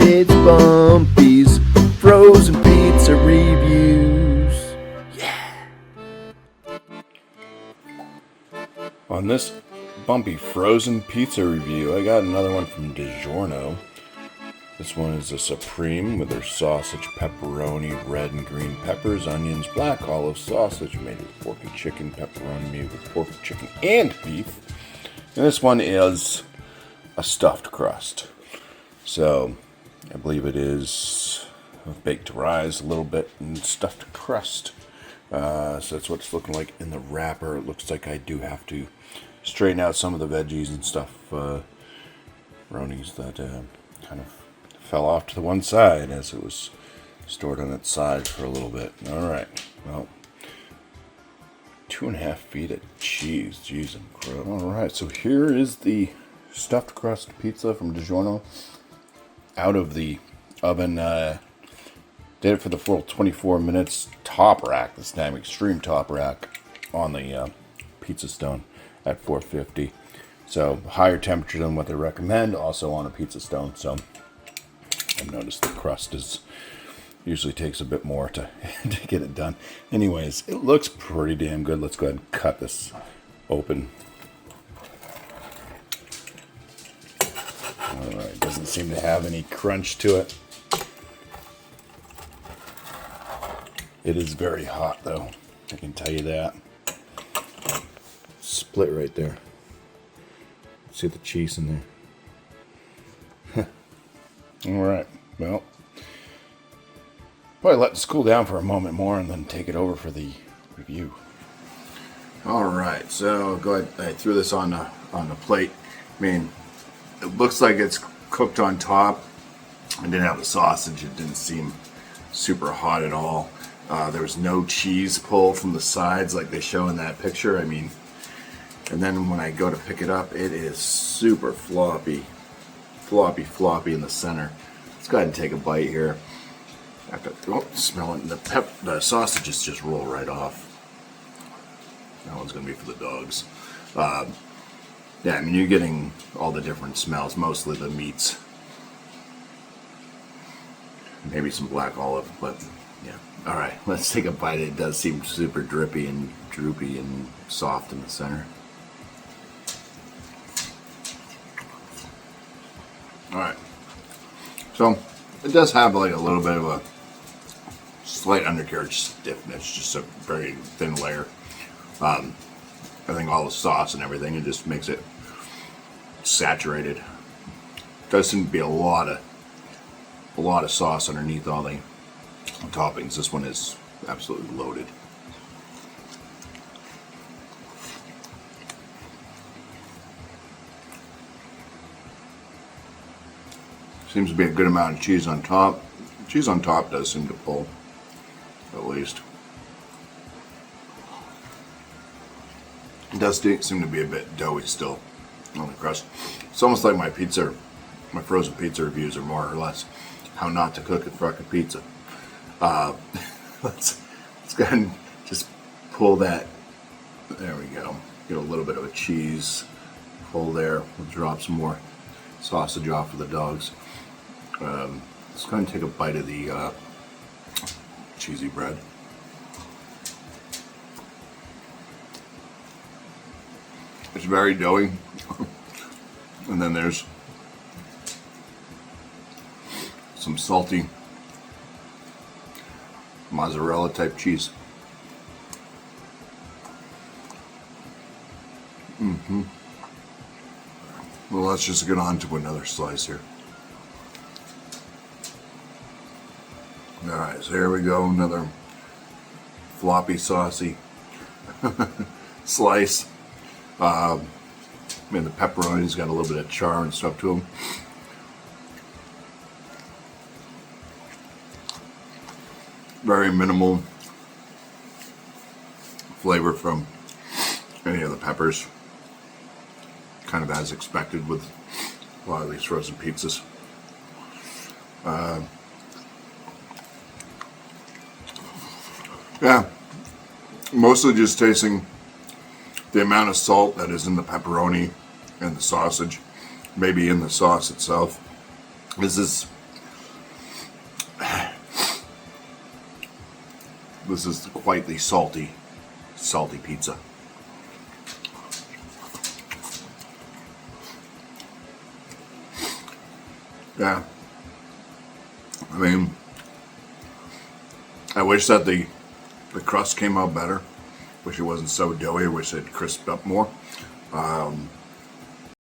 It's BuMpY-Isms frozen pizza reviews. Yeah. On this BuMpY frozen pizza review, I got another one from DIGIORNO. This one is a supreme with their sausage, pepperoni, red and green peppers, onions, black olive sausage made with pork and chicken, pepperoni made with pork, chicken, and beef. And this one is a stuffed crust. So I believe it is baked to rise a little bit and stuffed crust. So that's what it's looking like in the wrapper. It looks like I do have to straighten out some of the veggies and stuff, ronies that kind of fell off to the one side as it was stored on its side for a little bit. All right, well, 2.5 feet of cheese. Jeez, incredible. All right, so here is the stuffed crust pizza from DIGIORNO. Out of the oven, did it for the full 24 minutes. Top rack this time, extreme top rack on the pizza stone at 450. So higher temperature than what they recommend, also on a pizza stone. So I've noticed the crust usually takes a bit more to get it done. Anyways, it looks pretty damn good. Let's go ahead and cut this open. Alright, doesn't seem to have any crunch to it. It is very hot though, I can tell you that. Split right there. See the cheese in there. Alright, well, probably let this cool down for a moment more and then take it over for the review. Alright, so go ahead. I threw this on the plate. I mean, it looks like it's cooked on top. I didn't have the sausage. It didn't seem super hot at all. There was no cheese pull from the sides like they show in that picture. I mean, and then when I go to pick it up, it is super floppy in the center. Let's go ahead and take a bite here. After smell it, the sausages just roll right off. That one's gonna be for the dogs. Yeah, I mean, you're getting all the different smells, mostly the meats. Maybe some black olive, but yeah. All right, let's take a bite. It does seem super drippy and droopy and soft in the center. All right, so it does have like a little bit of a slight undercarriage stiffness, just a very thin layer. I think all the sauce and everything, it just makes it saturated. Does seem to be a lot of sauce underneath all the toppings. This one is absolutely loaded. Seems to be a good amount of cheese on top. Cheese on top does seem to pull, at least. It does seem to be a bit doughy still on the crust. It's almost like my frozen pizza reviews are more or less how not to cook a fucking pizza. Let's go ahead and just pull that. There we go. Get a little bit of a cheese pull there. We'll drop some more sausage off for the dogs. Let's go ahead and take a bite of the cheesy bread. It's very doughy. And then there's some salty mozzarella type cheese. Well, let's just get on to another slice here. Alright, so here we go, another floppy, saucy slice. I mean, the pepperoni's got a little bit of char and stuff to them. Very minimal flavor from any of the peppers. Kind of as expected with a lot of these frozen pizzas. Yeah, mostly just tasting the amount of salt that is in the pepperoni and the sausage, maybe in the sauce itself. This is This is quite the salty pizza. Yeah. I mean, I wish that the crust came out better. Wish it wasn't so doughy. I wish it crisped up more.